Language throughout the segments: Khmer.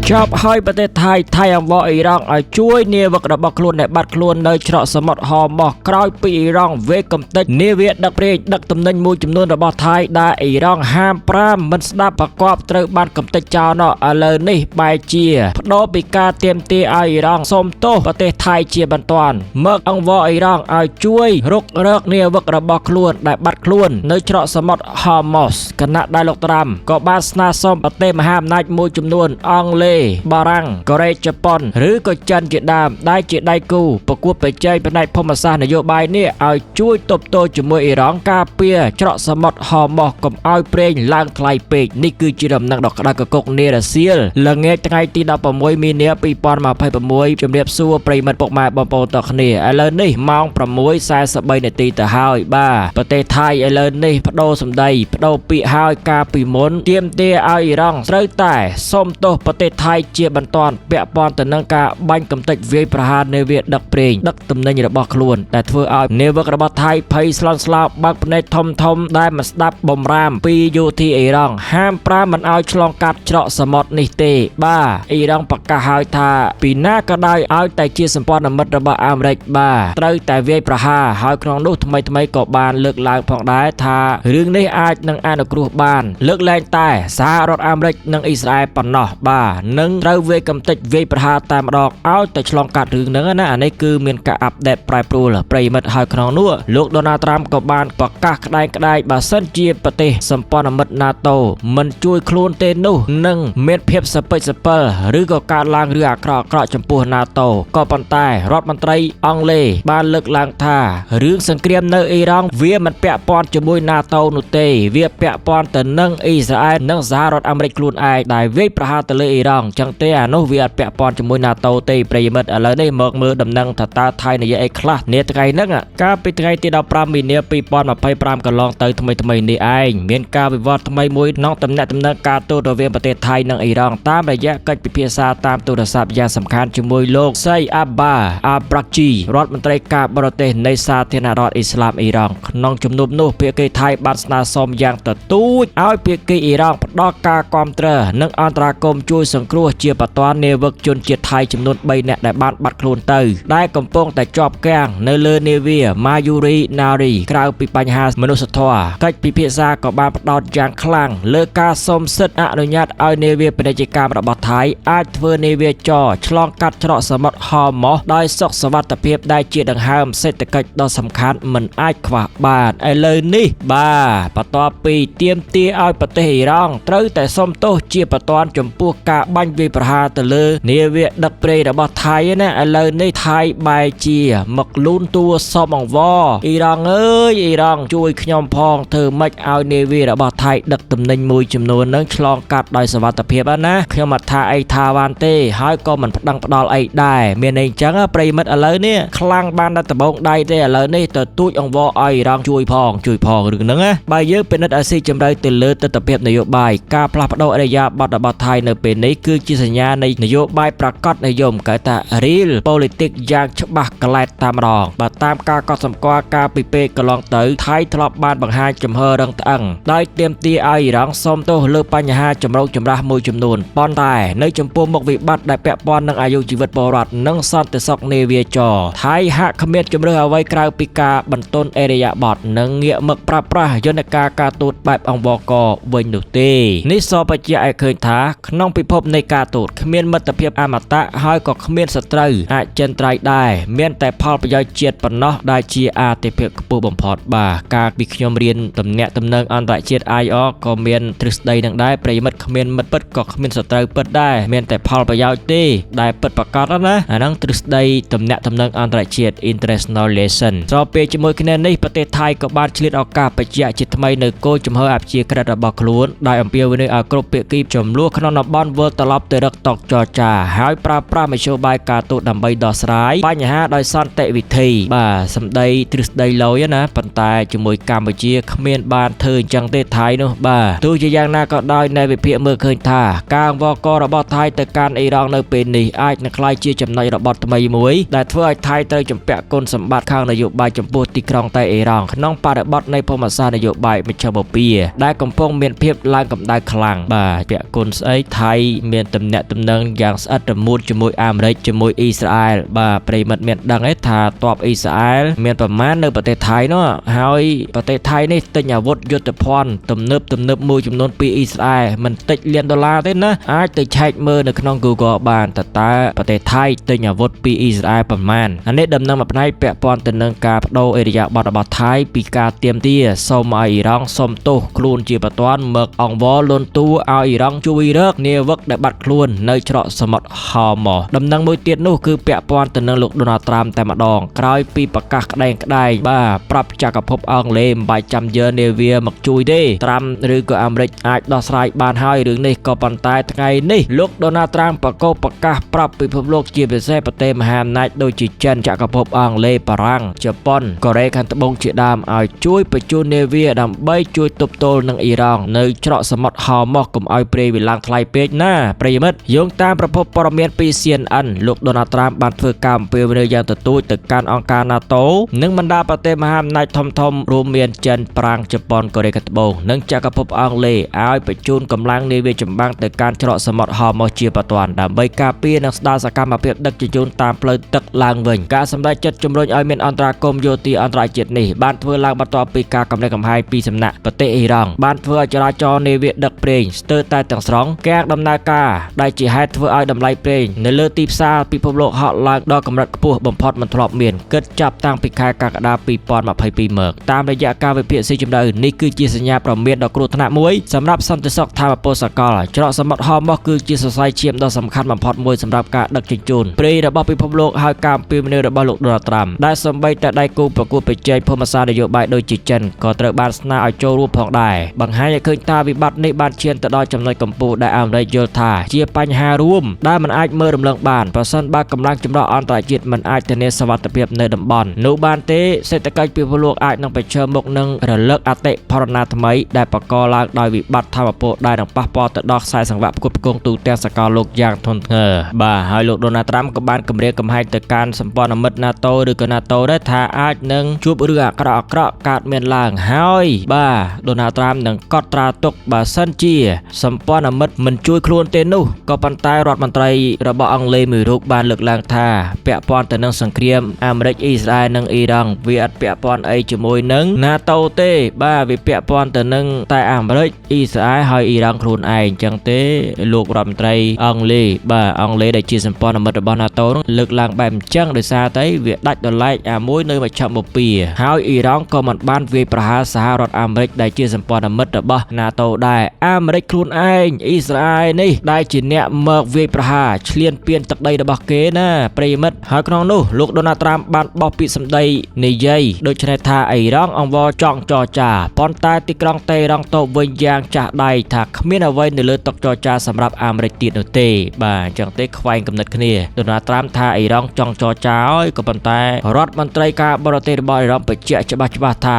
ชอบให้ประเทศไทยอังวออิรังช่วยเนวกระบอกคลุนในบัดคลุนในฉลองสมรหอมกรอยปีอิรังเวกำติเนเวียดักเรียดักตำแหน่งมูจำนวนระบอกไทยได้อิรังห้ามปรามมันสดับประกอบเตอบ้านกำติเจ้าเนาะเลนี่ใบเจียพโดปิกาเตรียมตีอิรังสมโตประเทศไทยเจียบันตอนเมื่ออังวออิรังช่วยรุกเลิกเนวกระบอกคลุนได้บัดคลุนในฉลองสมรหอมสคณะได้ลกตรำก็บ้านสนาสมประเทศมหาอำนาจมูจำนวนอังเลบารังกเรจปอนหรือก็จันเจดามได้เจได้กูประกวดไปใจภายในพมศาสตร์นโยบายเนี่ยช่วยตบโตจมูกอิรังกาเปียเจาะสมดหอมกับเอาเปล่งล่างคลายเปกนี่คือจีดำนักดอกดากกกเนรเซียลละเงยไงตีดาวประมวยมีเนื้อปีปอนมาภัยประมวยจำเรียบซัวปริมันปกมาบอมโปตอกเนียเลนี่มองประมวยสายสบายในตีแต่หายบ้าประเทศไทยเลนี่พโดสมได้พโดปีหายกาปีมนเตรียมเตะเอาอิรังเตยแต่ส้มโตประเทศไทยเจียบันตอนเปียปอนแต่นังกาบันกำติเวียประหารในเวียดักเปล่งดักตำแหน่งระบอกคล้วนแต่เธอเอาเนวกระบอกไทยไพสลอนสลาบักในทมได้มาสดับบอมรามปีอยู่ที่อิรังห้ามปรามันเอาฉลองกัดเจาะสมดนิเตบ้าอิรังปากกาหายทาปีหน้าก็ได้เอาแต่เชียสัมปอนมัดระบอกอเมริกบ้าเตยแต่เวียประหารหายครองดูทำไมก็บานเลิกลางผ่องได้ทาเรื่องนี้อาจนังอ่านกรูบานเลิกแรงแต่สหรัฐอเมริกนังอิสราเอลปนนอบ้านังเตยเวียกำติเวียประหารตามดอกเอาแต่ฉลองกัดเรื่องนั้นนะอันนี้คือเมียนกะอัปเดตปลายปลูละปริมัดหายครองนัวลูกโดนัลด์ทรัมป์กับบานประกาศกระไดบาสันเจียปฏิสัมปอนมัดนาโตมันช่วยคลูนเตนูนังเม็ดเพียบสเปซเปอร์หรือก็การล้างเรือเกราะจมพูนาโตก็ปันใต้รัฐมนตรีอังเลบ้านเลิกล้างท่าเรื่องสังเกตในอิรังเวียมันเปะปอนจมวยนาโตนุเตเวียเปะปอนแต่นังอิสราเอลนังสหรัฐอเมริกคลูนไอได้เวียประหารตะเลอิรังจังเตอนุเวียเปะปอนจมวยนาโตเตปริมัดอะไรได้เมือกมือดำนังถัดตาไทยในยัยคลาสเนื้อไก่นักการไปไทยที่ดาวปรามมีเนื้อปีปอนมาไปปรามกันลองเตยทำไมนี่เองเมียนกาวิวัฒน์ทำไมมวยน้องตำแหน่งการตัวเวียนประเทศไทยนังอิรังตามระยะการพิพากษาตามโทรศัพท์ยาสำคัญจมวยโลกไซอับบาอาบรักจีรัฐมนตรีกาบรเตในสาธารณรัฐอิสลามอิรังน้องจำนวนนู้เพียกไทยบัสนาสมอย่างตะตู้เอาเพียกอิรังดอกกากอมเตอร์นังอันตรากรมช่วยสังครัวเจียปตอนเนวิกจนเจียไทยจำนวนใบแหนได้บ้านบัดโคลนเตยได้กำปงแต่จอบแกงเนเลเนเวียมายูรินารีกล่าวปีปัญหามนุษยธรรมกัดปีเพียซากับบานปดอนอย่างคลั่งเลิกการสมสิทธิ์อนุญาตเอาเนเวียเป็นกิจกรรมระบาดไทยอาจเฟอร์เนเวียจอฉลองกัดฉลองสมรหอมได้สกสวัสดิภาพได้เจียดังห้ามเศรษฐกิจดอสำคัญมันอาจขวาบานไอเลยนี่บ้าปตอปีเตรียมตีเอาปฏิหิรังเตยแต่ส้มโตเจียปตอนจมพวกกะบัญวีประหารตะเลเนเวียดักเปรย์ระบาดไทยนะไอเลยนี่ไทยใบเจียหมักลุ้นตัวสมองวออิรังเอ้ยอิรังช่วยขยมพองเธอไม่เอาเนเวียระบาดไทยดักตำแหน่งมวยจำนวนนั้นฉลองกัดโดยสวัสดิภาพนะขยมทาไอทาวานเต้หายก็มันดังปดอลไอได้เมียนเองจังปริมัดอะไรเนี่ยคลั่งบ้านดัตบงได้เต้อะไรนี่แต่ตุ้ยองวอไอรังช่วยพองหรือนั่งใบเยอะเป็นนัดอาศัยจำได้ตื่นเลือดตะเพียบนโยบายการพลาดโดอริยาบัตรบัตรไทยในเป็นนี้คือจิตสัญญาในนโยบายประกาศนโยมกแต่รีล politics อย่างฉบับกลายตามรองบัตรตามการก่อสมกว่าการปิเปกลองเตยไทยทลบบานบางหาจำเฮรังตังได้เตรียมตีไอรังส้มโตเลือปัญหาจำเราจำระมวยจำนวนปอนตายในจำพวงมกวิบัติได้แปะปอนนังอายุชีวิตบรัดนังซันเตซอกเนเวียจอไทยหักขมิ้นจำเรือเอาไว้กลางปีกาบรรต้นเอริยาบอดนังเงียมึกปราโยนกาการตูดแบบองบกเวนดุเตนิสอปัจจัยเคยท้าขนมพิภพในการตูดขมิ้นมัตเพียบอมตะหายก็ขมิ้นสตรีอาจเจนไตรได้เมียนแต่พอประโยชน์เจียดปนเนาะได้เชียอาเตเพียกปูบ่มพอดบ่าการบิขยมเรียนตำแหน่งตำแหน่งอันตรายเจียดไอออกก็เมียนทริสได้ดังได้ประโยชน์ขมิ้นมัดเปิดก็ขมิ้นสตรีเปิดได้เมียนแต่พอประโยชน์เตได้เปิดประกาศแล้วนะอันนั้นทริสได้ตำแหน่งอันตรายเจียด international relation จอเปจมวยคะแนนในประเทศไทยก็บ้านเฉลี่ยออกกาปัจจัยจิตทำไมในโกจมเฮอับเชียกระดับบักล้วนได้อัมเปียวในอากรบเปียกีจมลัวขนมบ้านเวอร์ตลับเตรักตอกจอจ่าหายปราไม่โชว์ใบการตูดำใบดอสร้ายปัญหาโดยซ่อนเตวิธีบ่าสมได้ทริสได้ลอยนะปันตายจมวยกาปัจจัยขมิ้นบ้านเธอจังเตไทยเนาะบ่าตัวจะยังน่าก็ได้ในวิเพียเมื่อเคยท่ากลางวกระบอไทยแต่การไอรองในเป็นนี่ไอ้นักไล่เชี่ยจำในระบอทำไมมวยแต่เพื่อไทยเตยจำเปะกลสมบัติข้างนโยบายจำปูติครองไตไอรองน้องปาระบอในพมศาสตร์นโยบายไม่ชอบเปียได้กำปงเมียนเพียบลางกับได้คลังบ่าเปะกลไอไทยเมี មានតំណែងតំណែងយ៉ាងស្អិតរមួតជាមួយអាមេរិកជាមួយអ៊ីស្រាអែលបាទប្រិមិត្តមានដឹងទេថាទ័ពអ៊ីស្រាអែលមានប្រមាណនៅប្រទេសថៃនោះហើយប្រទេសថៃនេះទិញអាវុធយុទ្ធភ័ណ្ឌទំនើបមួយចំនួនពីអ៊ីស្រាអែលមិនតិចលានដុល្លារទេណាអាចទៅឆែកមើលនៅក្នុង Google បានតើប្រទេសថៃទិញអាវុធពីអ៊ីស្រាអែលប្រមាណអានេះដំណឹងមួយផ្នែកពាក់ព័ន្ធទៅនឹងការបដូរអេរយាប័តរបស់ថៃពីការទាមទារសូមឲ្យអ៊ីរ៉ង់សុំទោសខ្លួនជាបន្ទាន់មកអង្វរលន់តួឲ្យអ៊ីរ៉ង់ជួយរកនាវិកដែលបាត់ខ្លួននៅច្រកសមុទ្រហោម៉ូដំណឹងមួយទៀតនោះគឺពាក់ព័ន្ធទៅនឹងលោកដូណាល់ត្រាំតែម្ដងក្រោយពីប្រកាសក្តែងបាទប្រាប់ចក្រភពអង់គ្លេសមិនបាច់ចាំយកនាវាមកជួយទេត្រាំឬក៏អាមេរិកអាចដោះស្រាយបានហើយរឿងនេះក៏ប៉ុន្តែថ្ងៃនេះលោកដូណាល់ត្រាំប្រកាសប្រាប់ពិភពលោកជាពិសេសប្រទេសមហាអំណាចដូចជាចិនចក្រភពអង់គ្លេសបារាំងជប៉ុនកូរ៉េខាងត្បូងជាដើមឲ្យជួយបញ្ជូននាវាដើម្បីជួយទប់ទល់នឹងអ៊ីរ៉ង់នៅច្រកសមុទ្រហោម៉ូកុំឲ្យប្រេងវាឡើងថ្លៃពេកណាប្រិយមិត្តយោងតាមប្រភពព័ត៌មានពី CNN លោកដូណាល់ត្រាំបានធ្វើការអំពាវនាវយ៉ាងទទូចទៅកាន់អង្គការ NATO និងបណ្ដាប្រទេសមហាអំណាចធំៗរួមមានចិនប្រាំងជប៉ុនកូរ៉េខាងត្បូងនិងចក្រភពអង់គ្លេសឲ្យបញ្ជូនកម្លាំងនាវាចម្បាំងទៅកាន់ច្រកសមុទ្រហោម៉ូជាបន្ទាន់ដើម្បីការពារនិងស្ដារសកម្មភាពដឹកជញ្ជូនតាមផ្លូវទឹកឡើងវិញការសម្រេចចិត្តជំរុញឲ្យមានអន្តរាគមន៍យោធាអន្តរជាតិនេះបានធ្វើឡើងបន្ទាប់ពីការកម្ទេចកំហែងពីសំណាក់ប្រទេសអ៊ីរ៉ង់បានធ្វើឲ្យចរាចរណ៍នាវាដឹកប្រេងស្ទើរតែទាំងស្រុងកាំងដំណើរការដែលជាហេតុធ្វើឲ្យតម្លៃប្រេងនៅលើទីផ្សារពិភពលោកហក់ឡើងដល់កម្រិតខ្ពស់បំផុតមិនធ្លាប់មានគិតចាប់តាំងពីខែកក្កដា2022មកតាមរយៈការវិភាគស៊ីជម្រៅនេះគឺជាសញ្ញាប្រមានដ៏គ្រោះថ្នាក់មួយសម្រាប់សន្តិសុខថាមពលសកលច្រកសមុទ្រហោម៉ូគឺជាសរសៃឈាមដ៏សំខាន់បំផុតមួយសម្រាប់ការដឹកជញ្ជូនប្រេងរបស់ពិភពលោកហើយការអំពាវនាវរបស់លោកដូណាល់ត្រាំដែលសម្បីតែដៃគូប្រកួតប្រជែងភូមិសាស្ត្រនយោបាយដូចជាចិនក៏ត្រូវបានស្នើឲ្យចូលរួមផងដែរបង្ហាញឲ្យឃើញថាវិបត្តិនេះបានឈានទៅដល់ចំណុចកំពូលដែលអាមេរិកយល់ថាជាបញ្ហារួមដែលមិនអាចមើលរំលងបានប្រសិនបើកម្លាំងចម្រុះអន្តរជាតិមិនអាចធានាសុវត្ថិភាពនៅតំបន់នោះបានទេសេដ្ឋកិច្ចពិភពលោកអាចនឹងប្រឈមមុខនឹងរលកអតិផរណាថ្មីដែលបង្កឡើងដោយវិបត្តិថាមពលដែលនឹងប៉ះពាល់ទៅដល់ខ្សែសង្វាក់ផ្គត់ផ្គង់ទូទាំងសកលលោកយ៉ាងធ្ងន់ធ្ងរបាទហើយលោកដូណាល់ត្រាំក៏បានគម្រាមកំហែងទៅកាន់សម្ព័ន្ធមិត្ត NATO ឬក៏ NATO ដែរថាអាចនឹងជួបរឿងអាក្រក់កើតមានឡើងហើយបាទដូណាល់ត្រាំនឹងកត់ត្រាទុកបើសិនជាសម្ព័ន្ធមិត្តមិនជួយខ្លួនទេនោះក៏ប៉ុន្តែរដ្ឋមន្ត្រីរបស់អង់គ្លេសមួយរូបបានលើកឡើងថាពាក់ព័ន្ធទៅនឹងសង្គ្រាមអាមេរិកអ៊ីស្រាអែលនិងអ៊ីរ៉ង់វាអត់ពាក់ព័ន្ធអីជាមួយនឹង NATO ទេបាទវាពាក់ព័ន្ធទៅនឹងតែអាមេរិកអ៊ីស្រាអែលហើយអ៊ីរ៉ង់ខ្លួនឯងចឹងទេលោករដ្ឋមន្ត្រីអង់គ្លេសបាទអង់គ្លេសដែលជាសម្ព័ន្ធមិត្តរបស់ NATO នោះលើកឡើងបែបអញ្ចឹងដោយសារតែវាដាច់ដោយឡែកអាមួយនៅមជ្ឈមបពាហើយអ៊ីរ៉ង់ក៏មិនបានវាយប្រហារសហរដ្ឋអាមេរិកដែលជាសម្ព័ន្ធមិត្តរបស់ NATO ដែរអាមេរិកខ្លួនឯងអ៊ីស្រាអែលនេះដែលជាអ្នកមកវាយប្រហារឈ្លានពានទឹកដីរបស់គេណាប្រិយមិត្តហើយក្នុងនោះលោកដូណាល់ត្រាំបានបោះពាក្យសម្ដីនិយាយដូច្នេះថាអ៊ីរ៉ង់អង្វរចង់ចរចាប៉ុន្តែទីក្រុងតេហេរ៉ង់តបវិញយ៉ាងចាស់ដៃថាគ្មានអ្វីនៅលើតុចរចាសម្រាប់អាមេរិកទៀតនោះទេបាទអញ្ចឹងទេខ្វែងគំនិតគ្នាដូណាល់ត្រាំថាអ៊ីរ៉ង់ចង់ចរចាហើយក៏ប៉ុន្តែរដ្ឋមន្ត្រីការបរទេសរបស់អ៊ីរ៉ង់បញ្ជាក់ច្បាស់ថា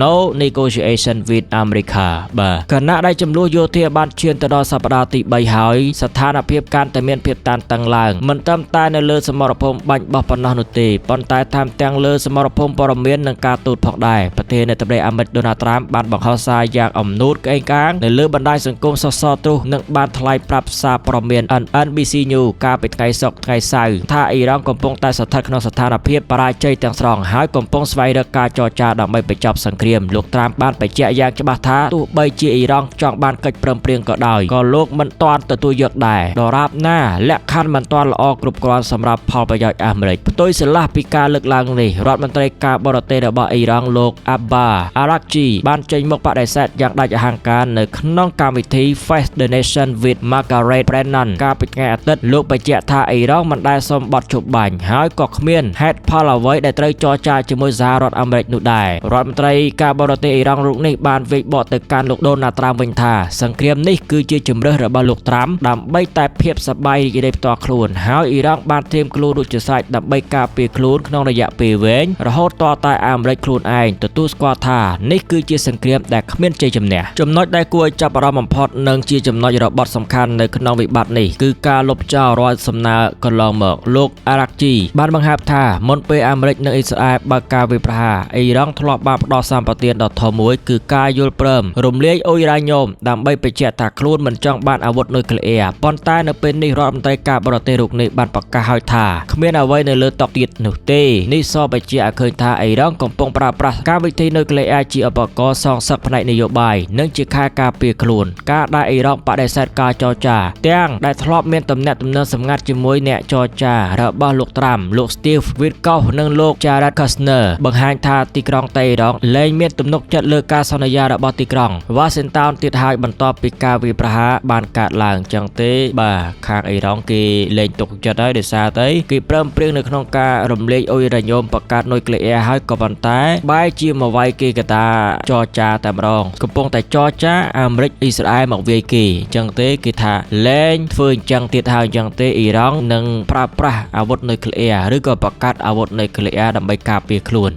no negotiation with America បាទគណៈដែលចំនួនយោធាបានឈានទៅដល់សប្តាហ៍ទី3ហើយស្ថានភាពកាន់តែមានភាពតានតឹងឡើងមិនត្រឹមតែនៅលើសមរភូមិបាញ់បោះប៉ុណ្ណោះនោះទេប៉ុន្តែថែមទាំងលើសមរភូមិព័ត៌មាននិងការទូតផងដែរប្រធានាធិបតីអាមេរិកដូណាល់ត្រាំបានបង្ហោះសារយ៉ាងអំនួតក្អេងកាងនៅលើបណ្ដាញសង្គមសសរទ្រុសនិងបានថ្លែងប្រាប់សារព័ត៌មាន NBC News កាលពីថ្ងៃសុក្រថ្ងៃសៅរ៍ថាអ៊ីរ៉ង់កំពុងតែស្ថិតក្នុងស្ថានភាពបរាជ័យទាំងស្រុងហើយកំពុងស្វែងរកការចរចាដើម្បីបញ្ចប់សង្គ្រាមលោកត្រាំបានបញ្ជាក់យ៉ាងច្បាស់ថាទោះបីជាអ៊ីរ៉ង់ចង់បានកិច្ចព្រមព្រៀងក៏ដោយក៏លោកមិនទាន់ទទួលយកដែរដរាបណាលក្ខខណ្ឌមិនទាន់ល្អគ្រប់គ្រាន់សម្រាប់ផលប្រយោជន៍អាមេរិកផ្ទុយស្រឡះពីការលើកឡើងនេះរដ្ឋមន្ត្រីការបរទេសរបស់អ៊ីរ៉ង់លោកអាប់បាអារ៉ាក់ជីបានចេញមកបដិសេធយ៉ាងដាច់អហង្ការនៅក្នុងកម្មវិធី Face the Nation with Margaret Brennan កាលពីថ្ងៃអាទិត្យលោកបញ្ជាក់ថាអ៊ីរ៉ង់មិនដែលសូមបទជប់បាញ់ហើយក៏គ្មានហេតុផលអ្វីដែលត្រូវចរចាជាមួយសហរដ្ឋអាមេរិកនោះដែររដ្ឋមន្ត្រីការបរទេសអ៊ីរ៉ង់រូបនេះបានវិយបកទៅកាន់លោកដូណាល់ត្រាំវិញថាសង្គ្រាមនេះគឺជាជម្រើសរបស់លោកត្រាំដើម្បីតែភាពសប្បាយរីករាយផ្ទាល់ខ្លួនហើយអ៊ីរ៉ង់បានត្រៀមខ្លួនរួចជាស្រេចដើម្បីការពារខ្លួនក្នុងរយៈពេលវែងរហូតទាល់តែអាមេរិកខ្លួនឯងទទួលស្គាល់ថានេះគឺជាសង្គ្រាមដែលគ្មានជ័យជំនះចំណុចដែលគួរឲ្យចាប់អារម្មណ៍បំផុតនិងជាចំណុចរបត់សំខាន់នៅក្នុងវិបត្តិនេះគឺការលុបចោលរាល់សំណើកន្លងមកលោកអារ៉ាក់ជីបានបង្ហាញថាមុនពេលអាមេរិកនិងអ៊ីស្រាអែលបើកការវាយប្រហារអ៊ីរ៉ង់ធ្លាប់បានផ្ដល់សម្បទានដ៏ធំមួយគឺការយល់ព្រមរំលាយអ៊ុយរ៉ាញ៉ូមដើម្បីបញ្ជាក់ថាខ្លួនមិនចង់បានអាវុធនុ នុយក្លេអ៊ែរប៉ុន្តែនៅពេលនេះរដ្ឋមន្ត្រីការបរទេសរូបនេះបានប្រកាសឲ្យថាគ្មានអ្វីនៅលើតុទៀតនោះទេនេះសបញ្ជាក់ឲ្យឃើញថាអ៊ីរ៉ង់កំពុងប្រើប្រាស់កម្មវិធីនុយក្លេអ៊ែរជាឧបករណ៍សងសឹកផ្នែកនយោបាយនិងជាខែលការពារខ្លួនការដែលអ៊ីរ៉ង់បដិសេធការចរចាទាំងដែលធ្លាប់មានទំនាក់ទំនងសម្ងាត់ជាមួយអ្នកចរចារបស់លោកត្រាំលោក Steve Witkoff និងលោក Jared Kushner បង្ហាញថាទីក្រុងតេហីរ៉ង់លែងមានទំនុកចិត្តលើការសន្យារបស់ទីក្រុង Washington ទៀតហើយបន្ទាប់ពីការវាយប្រហារបានកើតឡើងចឹងទេបាទខាងអ៊ីរ៉ង់គេលែងទុកចិត្តហើយដោយសារតែគេព្រមព្រៀងនៅក្នុងការរំលែកអ៊ុយរ៉ាញ៉ូមបង្កើតនុយក្លេអ៊ែរហើយក៏ប៉ុន្តែបែរជាមកវាយគេកតាចរចាតែម្ដងកំពុងតែចរចាអាមេរិកអ៊ីស្រាអែលមកវាយគេចឹងទេគេថាលែងធ្វើអញ្ចឹងទៀតហើយចឹងទេអ៊ីរ៉ង់នឹងប្រើប្រាស់អាវុធនុយក្លេអ៊ែរឬក៏បង្កើតអាវុធនុយក្លេអ៊ែរដើម្បីការពារខ្លួន